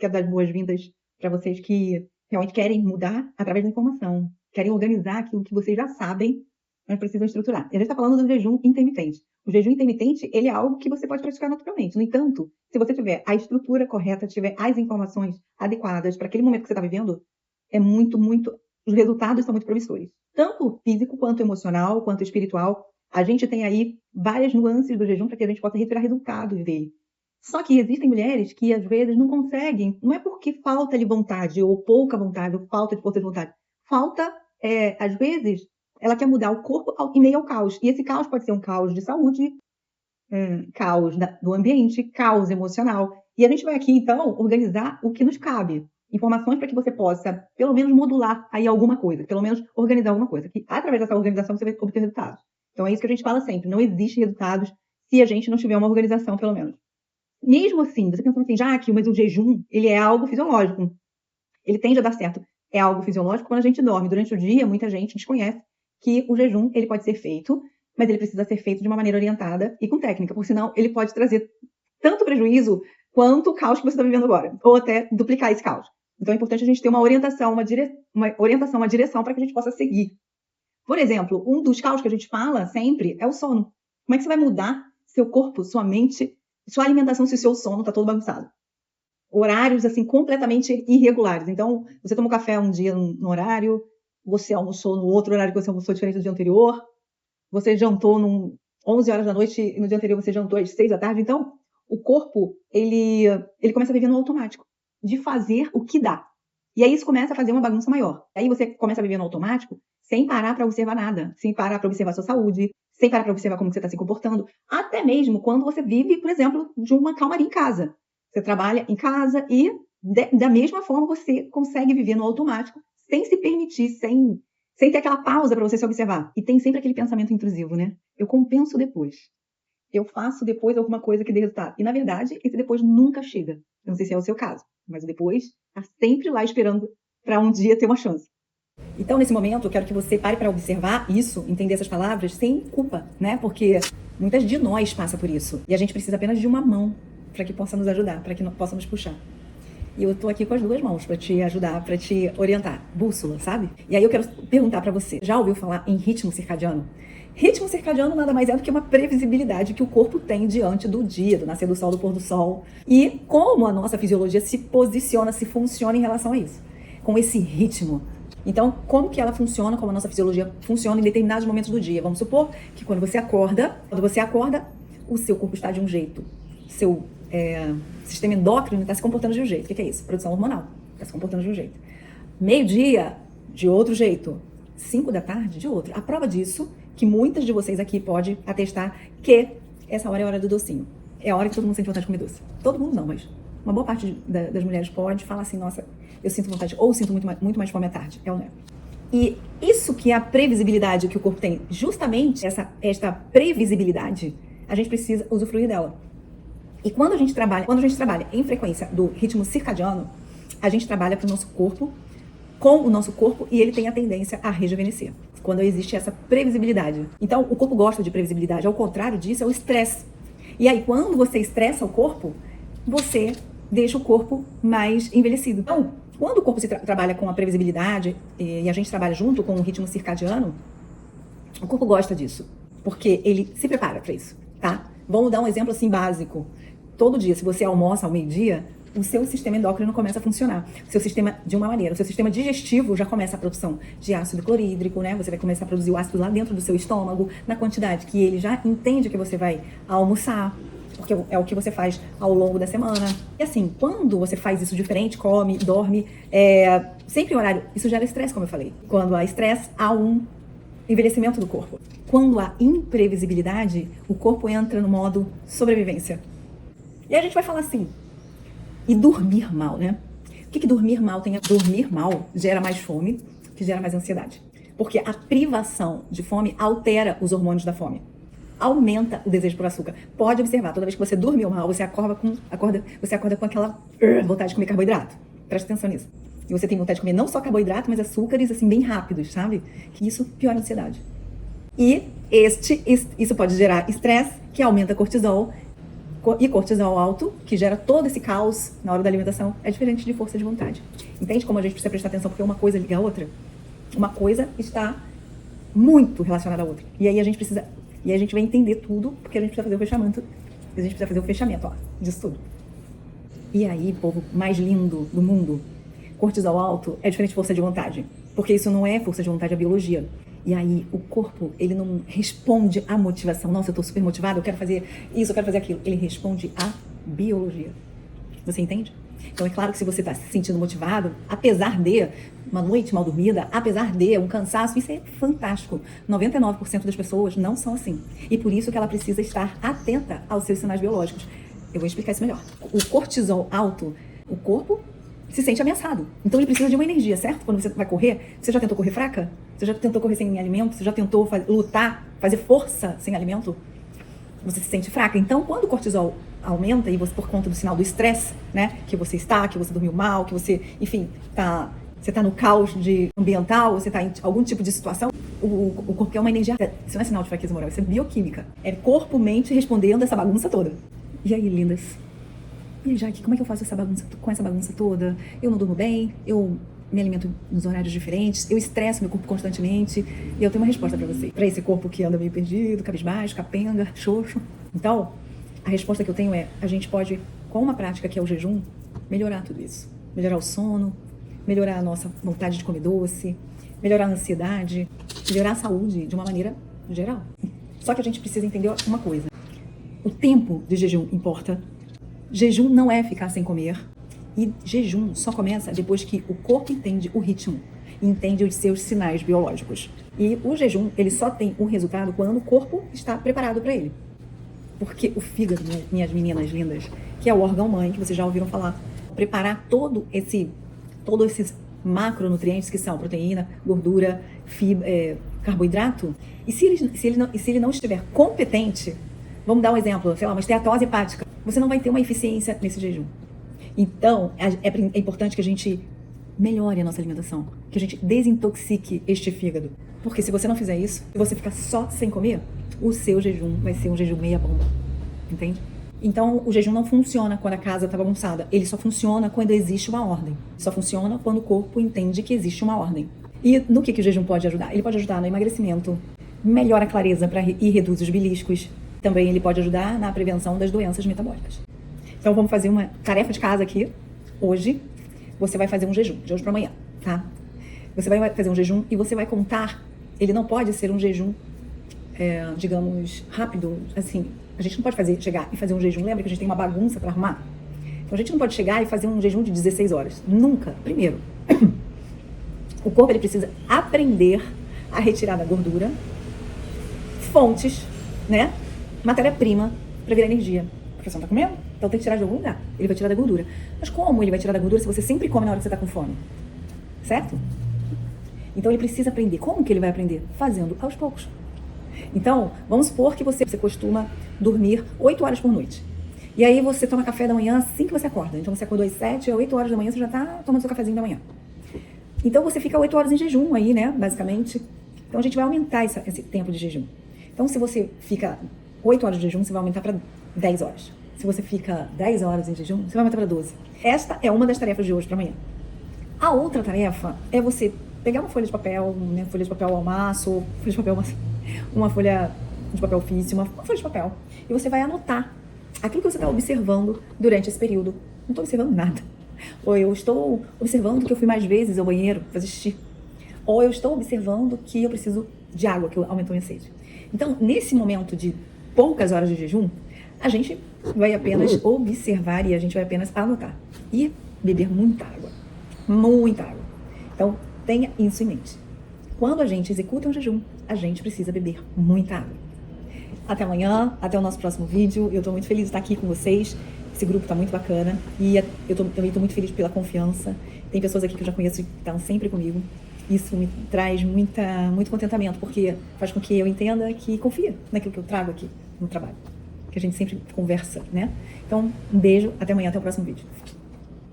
quero dar as boas-vindas para vocês que realmente querem mudar através da informação, querem organizar aquilo que vocês já sabem, mas precisam estruturar. E a gente está falando do jejum intermitente. O jejum intermitente, ele é algo que você pode praticar naturalmente. No entanto, se você tiver a estrutura correta, tiver as informações adequadas para aquele momento que você está vivendo, os resultados são muito promissores. Tanto físico, quanto emocional, quanto espiritual. A gente tem aí várias nuances do jejum para que a gente possa retirar resultados dele. Só que existem mulheres que, às vezes, não conseguem, não é porque falta de vontade, ou pouca vontade, ou falta de força de vontade. Falta, às vezes, ela quer mudar o corpo em meio ao caos. E esse caos pode ser um caos de saúde, caos do ambiente, caos emocional. E a gente vai aqui, então, organizar o que nos cabe. Informações para que você possa, pelo menos, modular aí alguma coisa. Pelo menos, organizar alguma coisa. Que, através dessa organização, você vai obter resultados. Então, é isso que a gente fala sempre. Não existe resultados se a gente não tiver uma organização, pelo menos. Mesmo assim, você pensando assim, Jaque, mas o jejum, ele é algo fisiológico. Ele tende a dar certo. É algo fisiológico quando a gente dorme. Durante o dia, muita gente desconhece que o jejum, ele pode ser feito, mas ele precisa ser feito de uma maneira orientada e com técnica, porque senão ele pode trazer tanto prejuízo quanto o caos que você está vivendo agora, ou até duplicar esse caos. Então é importante a gente ter uma orientação, uma direção para que a gente possa seguir. Por exemplo, um dos caos que a gente fala sempre é o sono. Como é que você vai mudar seu corpo, sua mente, sua alimentação se o seu sono está todo bagunçado? Horários, assim, completamente irregulares. Então, você tomou café um dia no horário, você almoçou no outro horário que você almoçou diferente do dia anterior, você jantou 11 horas da noite e no dia anterior você jantou às 6 da tarde. Então, o corpo, ele começa a viver no automático, de fazer o que dá. E aí isso começa a fazer uma bagunça maior. Aí você começa a viver no automático sem parar para observar nada, sem parar para observar a sua saúde, sem parar para observar como você está se comportando, até mesmo quando você vive, por exemplo, de uma calmaria em casa. Você trabalha em casa e, da mesma forma, você consegue viver no automático, sem se permitir, sem ter aquela pausa para você se observar. E tem sempre aquele pensamento intrusivo, né? Eu compenso depois. Eu faço depois alguma coisa que dê resultado. E, na verdade, esse depois nunca chega. Eu não sei se é o seu caso, mas o depois está sempre lá esperando para um dia ter uma chance. Então, nesse momento, eu quero que você pare para observar isso, entender essas palavras sem culpa, né? Porque muitas de nós passa por isso. E a gente precisa apenas de uma mão para que possa nos ajudar, para que possa nos puxar. E eu tô aqui com as duas mãos para te ajudar, para te orientar. Bússola, sabe? E aí eu quero perguntar para você, já ouviu falar em ritmo circadiano? Ritmo circadiano nada mais é do que uma previsibilidade que o corpo tem diante do dia, do nascer do sol, do pôr do sol. E como a nossa fisiologia se posiciona, se funciona em relação a isso. Com esse ritmo. Então, como que ela funciona, como a nossa fisiologia funciona em determinados momentos do dia. Vamos supor que quando você acorda, o seu corpo está de um jeito. Seu sistema endócrino está se comportando de um jeito. O que é isso? Produção hormonal. Está se comportando de um jeito. Meio-dia, de outro jeito. 5 da tarde, de outro. A prova disso, que muitas de vocês aqui podem atestar que essa hora é a hora do docinho. É a hora que todo mundo sente vontade de comer doce. Todo mundo não, mas uma boa parte das mulheres pode falar assim, nossa, eu sinto vontade, ou sinto muito mais fome à tarde. É ou não é? E isso que é a previsibilidade que o corpo tem, justamente esta previsibilidade, a gente precisa usufruir dela. E quando a gente trabalha em frequência do ritmo circadiano, a gente trabalha para o nosso corpo, com o nosso corpo, e ele tem a tendência a rejuvenescer, quando existe essa previsibilidade. Então, o corpo gosta de previsibilidade, ao contrário disso é o estresse. E aí, quando você estressa o corpo, você deixa o corpo mais envelhecido. Então, quando o corpo se trabalha com a previsibilidade, e a gente trabalha junto com o ritmo circadiano, o corpo gosta disso, porque ele se prepara para isso, tá? Vamos dar um exemplo assim básico. Todo dia, se você almoça ao meio-dia, o seu sistema endócrino começa a funcionar. O seu sistema, de uma maneira, o seu sistema digestivo já começa a produção de ácido clorídrico, né? Você vai começar a produzir o ácido lá dentro do seu estômago, na quantidade que ele já entende que você vai almoçar, porque é o que você faz ao longo da semana. E assim, quando você faz isso diferente, come, dorme, sempre em horário, isso gera estresse, como eu falei. Quando há estresse, há um envelhecimento do corpo. Quando há imprevisibilidade, o corpo entra no modo sobrevivência. E a gente vai falar assim, e dormir mal, né? O que dormir mal tem a... Dormir mal gera mais fome, que gera mais ansiedade. Porque a privação de fome altera os hormônios da fome. Aumenta o desejo por açúcar. Pode observar, toda vez que você dormiu mal, você acorda com aquela vontade de comer carboidrato. Presta atenção nisso. E você tem vontade de comer não só carboidrato, mas açúcares assim bem rápidos, sabe? Que isso piora a ansiedade. E isso pode gerar estresse, que aumenta cortisol, E cortisol alto, que gera todo esse caos na hora da alimentação, é diferente de força de vontade. Entende como a gente precisa prestar atenção, porque uma coisa liga a outra? Uma coisa está muito relacionada à outra. E aí a gente vai entender tudo, porque a gente precisa fazer o fechamento. A gente precisa fazer o fechamento, ó, disso tudo. E aí, povo mais lindo do mundo, cortisol alto é diferente de força de vontade. Porque isso não é força de vontade, é biologia. E aí, o corpo, ele não responde à motivação. Nossa, eu tô super motivado, eu quero fazer isso, eu quero fazer aquilo. Ele responde à biologia. Você entende? Então, é claro que se você está se sentindo motivado, apesar de uma noite mal dormida, apesar de um cansaço, isso é fantástico. 99% das pessoas não são assim. E por isso que ela precisa estar atenta aos seus sinais biológicos. Eu vou explicar isso melhor. O cortisol alto, o corpo se sente ameaçado. Então ele precisa de uma energia, certo? Quando você vai correr, você já tentou correr fraca? Você já tentou correr sem alimento? Você já tentou lutar, fazer força sem alimento? Você se sente fraca. Então, quando o cortisol aumenta, e você, por conta do sinal do estresse, né? Que você dormiu mal, que você, enfim, você tá no caos ambiental, você tá em algum tipo de situação, o corpo quer uma energia. Isso não é sinal de fraqueza moral, isso é bioquímica. É corpo, mente respondendo essa bagunça toda. E aí, lindas? E aí, Jaque, como é que eu faço com essa bagunça toda? Eu não durmo bem, eu me alimento nos horários diferentes, eu estresso meu corpo constantemente, e eu tenho uma resposta pra você. Pra esse corpo que anda meio perdido, cabisbaixo, capenga, xoxo. Então, a resposta que eu tenho é, a gente pode, com uma prática que é o jejum, melhorar tudo isso. Melhorar o sono, melhorar a nossa vontade de comer doce, melhorar a ansiedade, melhorar a saúde de uma maneira geral. Só que a gente precisa entender uma coisa. O tempo de jejum importa. Jejum não é ficar sem comer. E jejum só começa depois que o corpo entende o ritmo, entende os seus sinais biológicos. E o jejum, ele só tem um resultado quando o corpo está preparado para ele. Porque o fígado, minhas meninas lindas, que é o órgão-mãe, que vocês já ouviram falar, preparar todos esses macronutrientes que são proteína, gordura, carboidrato, e se ele não estiver competente, vamos dar um exemplo, sei lá, uma esteatose hepática, você não vai ter uma eficiência nesse jejum. Então, é importante que a gente melhore a nossa alimentação, que a gente desintoxique este fígado. Porque se você não fizer isso, se você ficar só sem comer, o seu jejum vai ser um jejum meia bomba. Entende? Então, o jejum não funciona quando a casa está bagunçada. Ele só funciona quando existe uma ordem. Só funciona quando o corpo entende que existe uma ordem. E no que o jejum pode ajudar? Ele pode ajudar no emagrecimento, melhora a clareza e reduz os beliscos. Também ele pode ajudar na prevenção das doenças metabólicas. Então, vamos fazer uma tarefa de casa aqui. Hoje, você vai fazer um jejum, de hoje para amanhã, tá? Você vai fazer um jejum e você vai contar. Ele não pode ser um jejum, digamos, rápido, assim. A gente não pode chegar e fazer um jejum. Lembra que a gente tem uma bagunça para arrumar? Então, a gente não pode chegar e fazer um jejum de 16 horas. Nunca. Primeiro, o corpo ele precisa aprender a retirar da gordura fontes, né? Matéria-prima para virar energia. Porque você não tá comendo? Então tem que tirar de algum lugar. Ele vai tirar da gordura. Mas como ele vai tirar da gordura se você sempre come na hora que você tá com fome? Certo? Então ele precisa aprender. Como que ele vai aprender? Fazendo aos poucos. Então, vamos supor que você costuma dormir 8 horas por noite. E aí você toma café da manhã assim que você acorda. Então você acordou às 7, às 8 horas da manhã, você já tá tomando seu cafezinho da manhã. Então você fica 8 horas em jejum aí, né? Basicamente. Então a gente vai aumentar esse tempo de jejum. Então se você fica 8 horas de jejum, você vai aumentar para 10 horas. Se você fica 10 horas em jejum, você vai aumentar para 12. Esta é uma das tarefas de hoje para amanhã. A outra tarefa é você pegar uma folha de papel, né, folha de papel ao maço, uma folha de papel ofício, uma folha de papel, e você vai anotar aquilo que você está observando durante esse período. Não estou observando nada. Ou eu estou observando que eu fui mais vezes ao banheiro fazer xixi. Ou eu estou observando que eu preciso de água, que aumentou minha sede. Então, nesse momento de poucas horas de jejum, a gente vai apenas observar e a gente vai apenas anotar. E beber muita água. Muita água. Então, tenha isso em mente. Quando a gente executa um jejum, a gente precisa beber muita água. Até amanhã, até o nosso próximo vídeo. Eu estou muito feliz de estar aqui com vocês. Esse grupo está muito bacana. E eu também estou muito feliz pela confiança. Tem pessoas aqui que eu já conheço e estão sempre comigo. Isso me traz muito contentamento, porque faz com que eu entenda que confia naquilo que eu trago aqui no trabalho. Que a gente sempre conversa, né? Então, um beijo, até amanhã, até o próximo vídeo.